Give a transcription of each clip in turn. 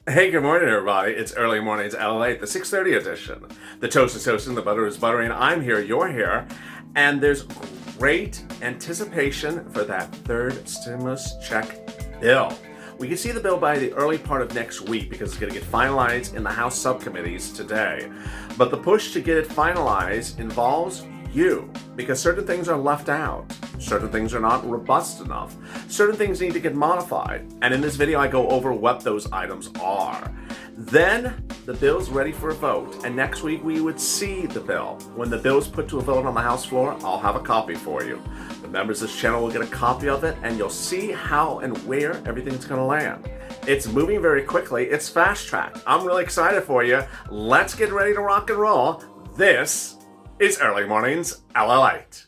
Hey, good morning, everybody. It's Early Mornings LATE, the 6:30 edition. The toast is toasting, the butter is buttering. I'm here, you're here, and there's great anticipation for that third stimulus check bill. We can see the bill by the early part of next week because it's going to get finalized in the House subcommittees today. But the push to get it finalized involves you because certain things are left out. Certain things are not robust enough. Certain things need to get modified. And in this video, I go over what those items are. Then the bill's ready for a vote. And next week, we would see the bill. When the bill is put to a vote on the House floor, I'll have a copy for you. The members of this channel will get a copy of it, and you'll see how and where everything's going to land. It's moving very quickly. It's fast track. I'm really excited for you. Let's get ready to rock and roll. This is Early Mornings LATE.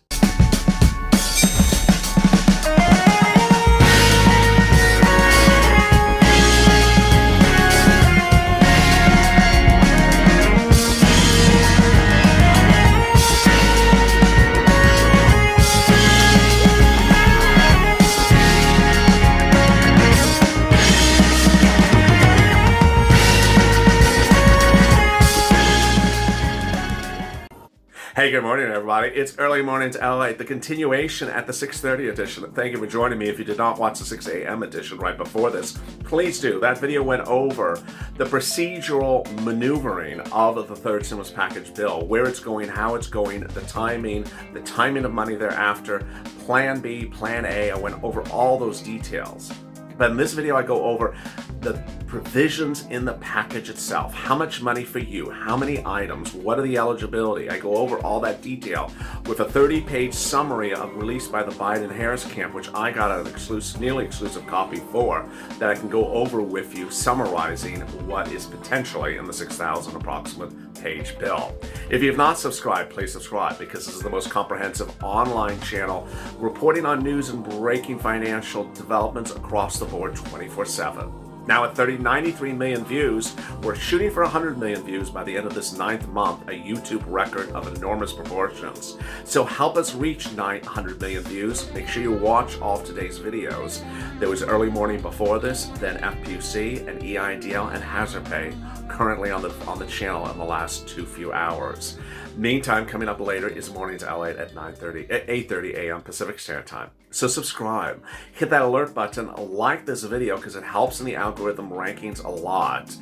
Hey, good morning, everybody. It's Early Mornings LATE, the continuation at the 6:30 edition. Thank you for joining me. If you did not watch the 6 a.m. edition right before this, please do. That video went over the procedural maneuvering of the third stimulus package bill, where it's going, how it's going, the timing of money thereafter, Plan B, Plan A. I went over all those details. But in this video, I go over the provisions in the package itself. How much money for you? How many items? What are the eligibility? I go over all that detail with a 30-page summary released by the Biden-Harris camp, which I got an nearly exclusive copy for, that I can go over with you, summarizing what is potentially in the 6,000 approximate page bill. If you have not subscribed, please subscribe, because this is the most comprehensive online channel reporting on news and breaking financial developments across the board 24/7. Now at 93 million views, we're shooting for 100 million views by the end of this 9th month, a YouTube record of enormous proportions. So help us reach 900 million views. Make sure you watch all of today's videos. There was Early Morning before this, then FPUC and EIDL and Hazard Pay currently on the channel in the last few hours. Meantime, coming up later is Mornings LATE at 8:30 a.m. Pacific Standard Time. So subscribe, hit that alert button, like this video because it helps in the algorithm rankings a lot.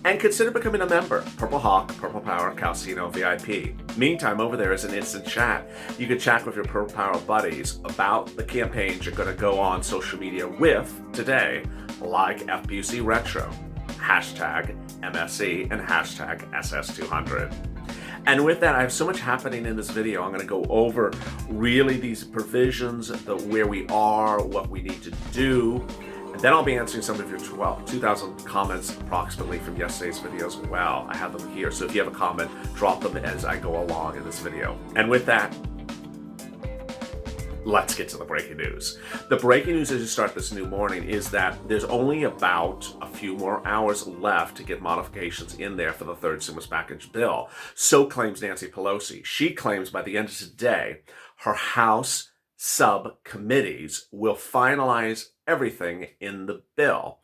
And consider becoming a member. Purple Hawk, Purple Power, Calcino, VIP. Meantime, over there is an instant chat. You can chat with your Purple Power buddies about the campaigns you're going to go on social media with today, like FPUC Retro, hashtag MSE, and hashtag SS200. And with that, I have so much happening in this video. I'm going to go over really these provisions, where we are, what we need to do. And then I'll be answering some of your 2,000 comments approximately from yesterday's video as well. I have them here. So if you have a comment, drop them as I go along in this video. And with that, let's get to the breaking news. The breaking news as you start this new morning is that there's only about a few more hours left to get modifications in there for the third stimulus package bill. So claims Nancy Pelosi. She claims by the end of today, her House subcommittees will finalize everything in the bill.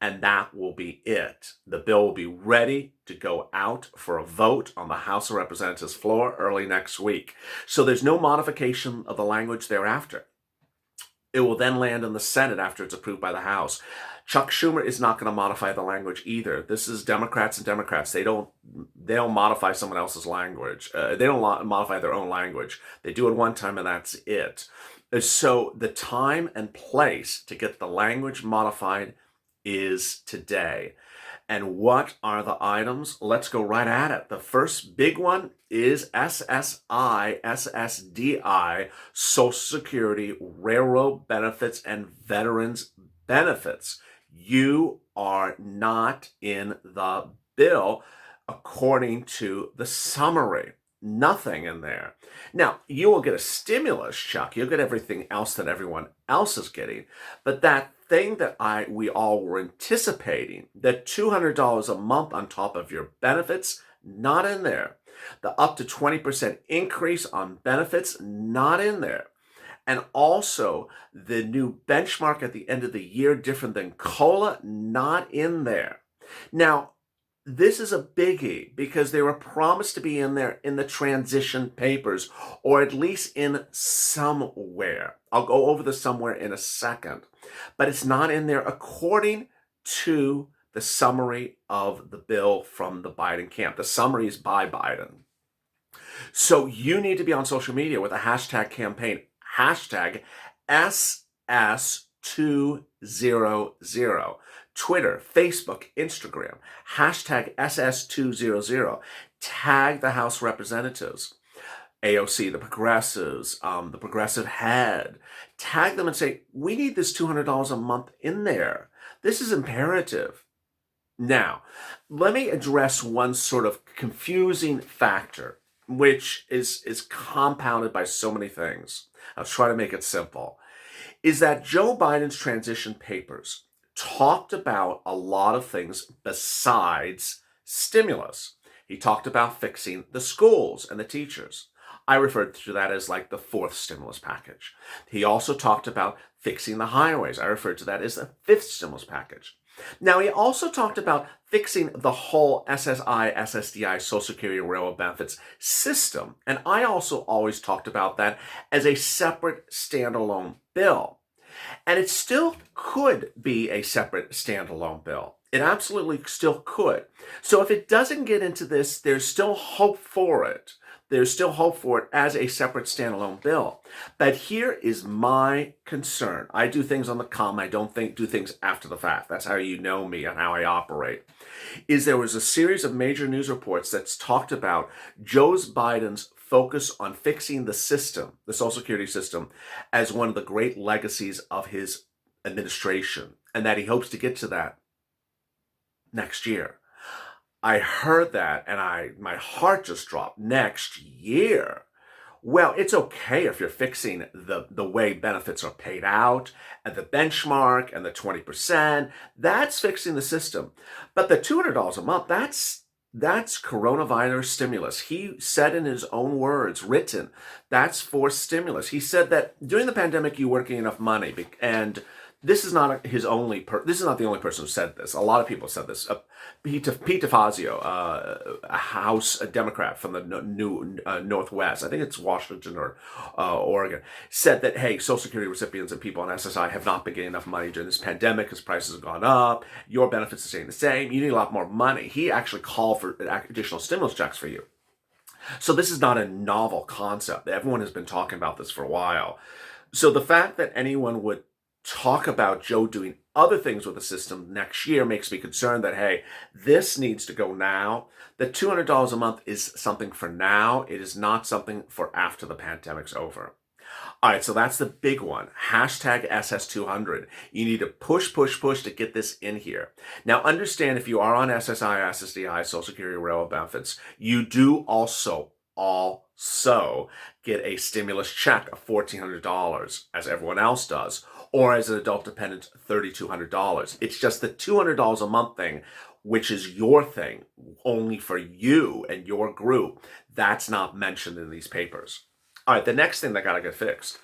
And that will be it. The bill will be ready to go out for a vote on the House of Representatives floor early next week. So there's no modification of the language thereafter. It will then land in the Senate after it's approved by the House. Chuck Schumer is not going to modify the language either. This is Democrats and Democrats. They don't modify someone else's language. They don't modify their own language. They do it one time and that's it. So the time and place to get the language modified is today. And what are the items? Let's go right at it. The first big one is SSI, SSDI, Social Security, Railroad Benefits, and Veterans Benefits. You are not in the bill according to the summary. Nothing in there. Now, you will get a stimulus check. You'll get everything else that everyone else is getting. But that thing that we all were anticipating, that $200 a month on top of your benefits, not in there. The up to 20% increase on benefits, not in there. And also the new benchmark at the end of the year, different than COLA, not in there. Now, this is a biggie because they were promised to be in there in the transition papers, or at least in somewhere. I'll go over the somewhere in a second, but it's not in there according to the summary of the bill from the Biden camp. The summary is by Biden. So you need to be on social media with a hashtag campaign, hashtag SS200. Twitter, Facebook, Instagram, hashtag SS200. Tag the House representatives, AOC, the progressives, the progressive head. Tag them and say, we need this $200 a month in there. This is imperative. Now, let me address one sort of confusing factor, which is compounded by so many things. I'll try to make it simple. Is that Joe Biden's transition papers talked about a lot of things besides stimulus. He talked about fixing the schools and the teachers. I referred to that as like the fourth stimulus package. He also talked about fixing the highways. I referred to that as the fifth stimulus package. Now, he also talked about fixing the whole SSI, SSDI, Social Security and Railroad Benefits system. And I also always talked about that as a separate standalone bill. And it still could be a separate standalone bill. It absolutely still could. So if it doesn't get into this, there's still hope for it. There's still hope for it as a separate standalone bill. But here is my concern. I do things on the come. I don't do things after the fact. That's how you know me and how I operate. Is there was a series of major news reports that's talked about Joe Biden's focus on fixing the system, the Social Security system, as one of the great legacies of his administration, and that he hopes to get to that next year. I heard that and my heart just dropped. Next year. Well, it's okay if you're fixing the way benefits are paid out and the benchmark and the 20%. That's fixing the system. But the $200 a month, that's coronavirus stimulus. He said in his own words, written, that's for stimulus. He said that during the pandemic, you weren't getting enough money, and this is not this is not the only person who said this. A lot of people said this. Pete DeFazio, a House Democrat from the Northwest, I think it's Washington or Oregon, said that, hey, Social Security recipients and people on SSI have not been getting enough money during this pandemic because prices have gone up. Your benefits are staying the same. You need a lot more money. He actually called for additional stimulus checks for you. So this is not a novel concept. Everyone has been talking about this for a while. So the fact that anyone would talk about Joe doing other things with the system next year makes me concerned that, hey, this needs to go now. The $200 a month is something for now. It is not something for after the pandemic's over. All right, so that's the big one. Hashtag SS200. You need to push to get this in here. Now, understand if you are on SSI, SSDI, Social Security, Railroad Benefits, you do also get a stimulus check of $1,400, as everyone else does, or as an adult dependent, $3,200. It's just the $200 a month thing, which is your thing, only for you and your group. That's not mentioned in these papers. All right, the next thing that got to get fixed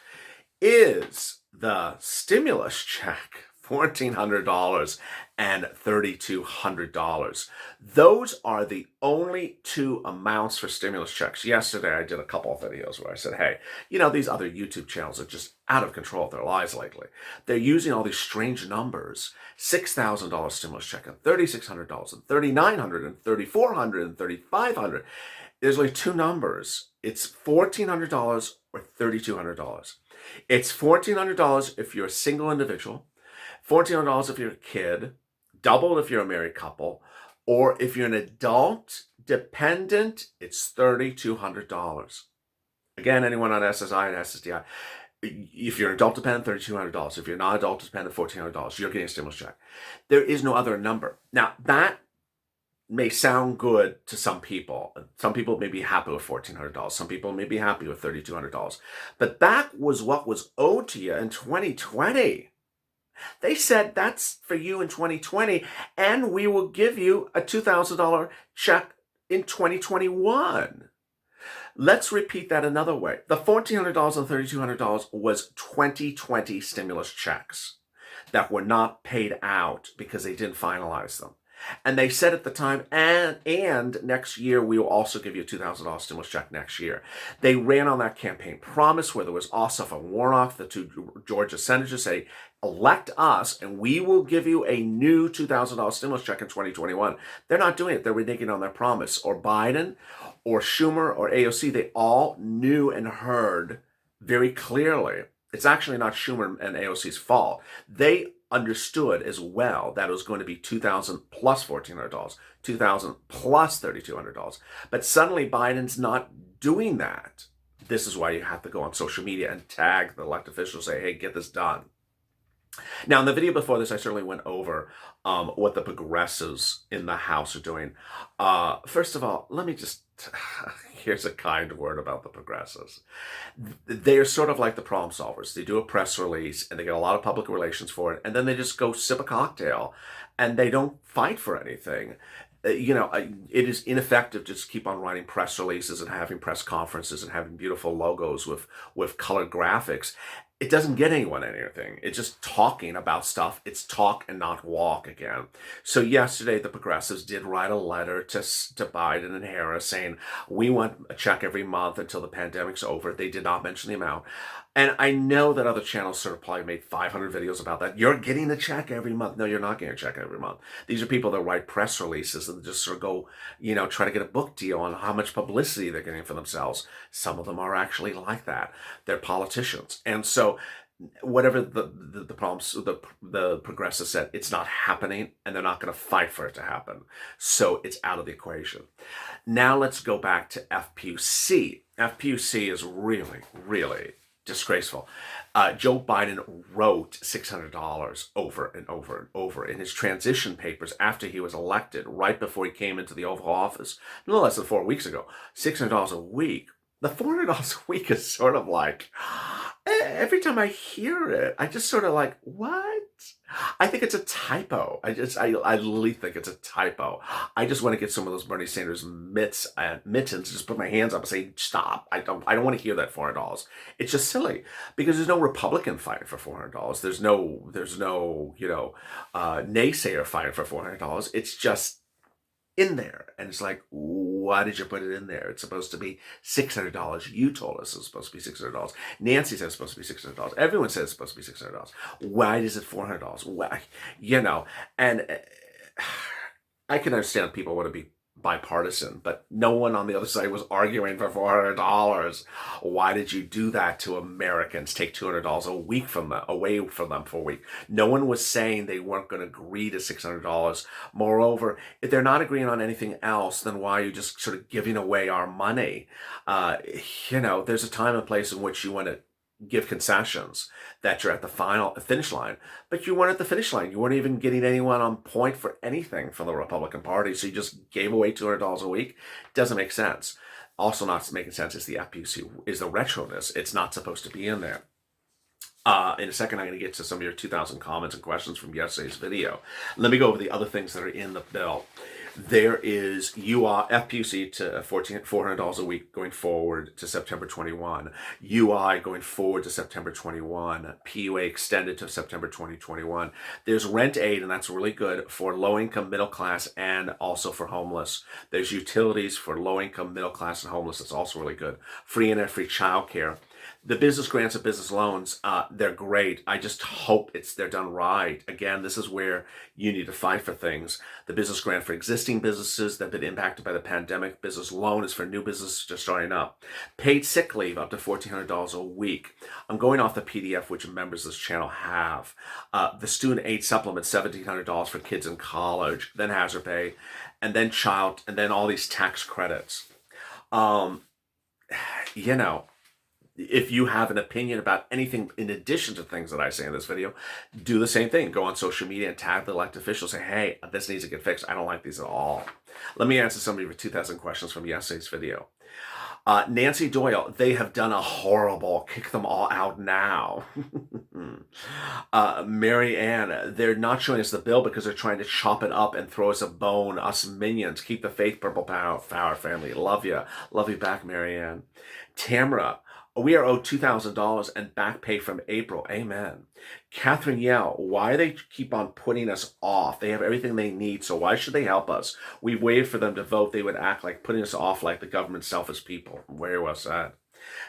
is the stimulus check, $1,400 and $3,200. Those are the only two amounts for stimulus checks. Yesterday, I did a couple of videos where I said, hey, these other YouTube channels are just out of control with their lives lately. They're using all these strange numbers, $6,000 stimulus check and $3,600 and $3,900 and $3,400 and $3,500. There's only two numbers. It's $1,400 or $3,200. It's $1,400 if you're a single individual, $1,400 if you're a kid, doubled if you're a married couple, or if you're an adult dependent, it's $3,200. Again, anyone on SSI and SSDI, if you're an adult dependent, $3,200. If you're not adult dependent, $1,400. You're getting a stimulus check. There is no other number. Now, that may sound good to some people. Some people may be happy with $1,400. Some people may be happy with $3,200. But that was what was owed to you in 2020. They said that's for you in 2020, and we will give you a $2,000 check in 2021. Let's repeat that another way. The $1,400 and $3,200 was 2020 stimulus checks that were not paid out because they didn't finalize them. And they said at the time, and next year we will also give you a $2,000 stimulus check next year. They ran on that campaign promise where there was Ossoff and Warnock, the two Georgia senators, say, elect us and we will give you a new $2,000 stimulus check in 2021. They're not doing it. They're reneging on their promise. Or Biden or Schumer or AOC, they all knew and heard very clearly. It's actually not Schumer and AOC's fault. They understood as well that it was going to be $2,000 plus $1,400, $2,000 plus $3,200. But suddenly Biden's not doing that. This is why you have to go on social media and tag the elected officials, say, hey, get this done. Now, in the video before this, I certainly went over what the progressives in the House are doing. First of all, let me just, here's a kind word about the progressives. They're sort of like the problem solvers. They do a press release and they get a lot of public relations for it, and then they just go sip a cocktail and they don't fight for anything. It is ineffective to just keep on writing press releases and having press conferences and having beautiful logos with colored graphics. It doesn't get anyone anything. It's just talking about stuff. It's talk and not walk again. So yesterday, the progressives did write a letter to Biden and Harris saying, we want a check every month until the pandemic's over. They did not mention the amount. And I know that other channels sort of probably made 500 videos about that. You're getting a check every month. No, you're not getting a check every month. These are people that write press releases and just sort of go, try to get a book deal on how much publicity they're getting for themselves. Some of them are actually like that. They're politicians. And so whatever the problems, the progressives said, it's not happening and they're not going to fight for it to happen. So it's out of the equation. Now let's go back to FPUC. FPUC is really, really disgraceful. Joe Biden wrote $600 over and over and over in his transition papers after he was elected, right before he came into the Oval Office, no less than 4 weeks ago. $600 a week. The $400 a week is sort of like, every time I hear it, I just sort of like, what? I think it's a typo. I literally think it's a typo. I just want to get some of those Bernie Sanders mittens, just put my hands up and say, stop. I don't want to hear that $400. It's just silly because there's no Republican fighting for $400. There's no naysayer fighting for $400. It's just in there. And it's like, why did you put it in there? It's supposed to be $600. You told us it's supposed to be $600. Nancy said it's supposed to be $600. Everyone says it's supposed to be $600. Why is it $400? Why? And I can understand people want to be bipartisan, but no one on the other side was arguing for $400. Why did you do that to Americans? Take $200 a week away from them for a week. No one was saying they weren't going to agree to $600. Moreover, if they're not agreeing on anything else, then why are you just sort of giving away our money? There's a time and place in which you want to give concessions that you're at the finish line, but you weren't at the finish line. You weren't even getting anyone on point for anything from the Republican Party, so you just gave away $200 a week. Doesn't make sense. Also not making sense is the FPUC, is the retroness. It's not supposed to be in there. In a second, I'm going to get to some of your 2,000 comments and questions from yesterday's video. Let me go over the other things that are in the bill. There is FPUC to $400 a week going forward to September 21. UI going forward to September 21. PUA extended to September 2021. There's rent aid, and that's really good for low-income, middle class, and also for homeless. There's utilities for low-income, middle class, and homeless. That's also really good. Free internet, free childcare. The business grants and business loans, they're great. I just hope they're done right. Again, this is where you need to fight for things. The business grant for existing businesses that have been impacted by the pandemic. Business loan is for new businesses just starting up. Paid sick leave up to $1,400 a week. I'm going off the PDF which members of this channel have. The student aid supplement, $1,700 for kids in college, then hazard pay, and then and then all these tax credits. If you have an opinion about anything in addition to things that I say in this video, do the same thing. Go on social media and tag the elected officials. Say, hey, this needs to get fixed. I don't like these at all. Let me answer some of your 2,000 questions from yesterday's video. Nancy Doyle, they have done a horrible, kick them all out now. Mary Ann, they're not showing us the bill because they're trying to chop it up and throw us a bone, us minions. Keep the faith, Purple Power family. Love you. Love you back, Mary Ann. Tamara, We are owed $2,000 and back pay from April. Amen. Catherine Yell, why do they keep on putting us off? They have everything they need, so why should they help us? We waited for them to vote. They would act like putting us off like the government selfish people. Very well said.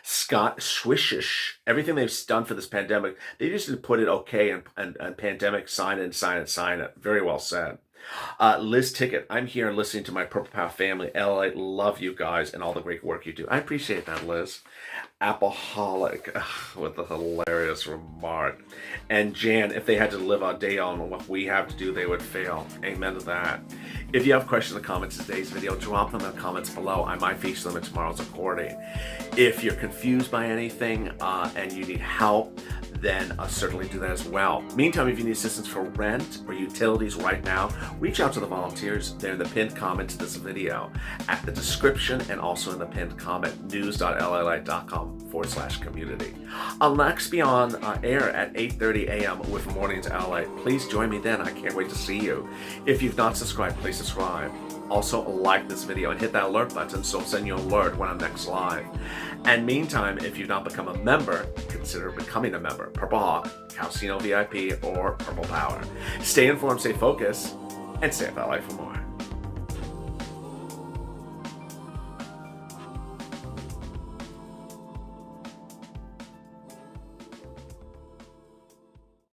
Scott Swishish, everything they've done for this pandemic, they just need to put it okay and pandemic, sign it and sign it, sign it. Very well said. Liz Ticket, I'm here and listening to my Purple Power family. LA, love you guys and all the great work you do. I appreciate that, Liz. Appleholic, with the hilarious remark. And Jan, if they had to live a day on what we have to do, they would fail. Amen to that. If you have questions or comments in today's video, drop them in the comments below. I might feature them in tomorrow's recording. If you're confused by anything and you need help, then certainly do that as well. Meantime, if you need assistance for rent or utilities right now, reach out to the volunteers. They're in the pinned comment to this video, at the description, and also in the pinned comment, news.lalite.com/community. I'll next be on air at 8:30 a.m. with Mornings LA. Please join me then. I can't wait to see you. If you've not subscribed, please subscribe. Also, like this video and hit that alert button so it'll send you an alert when I'm next live. And meantime, if you've not become a member, consider becoming a member. Purple Hawk, Calcino VIP, or Purple Power. Stay informed, stay focused, and stay up that life for more.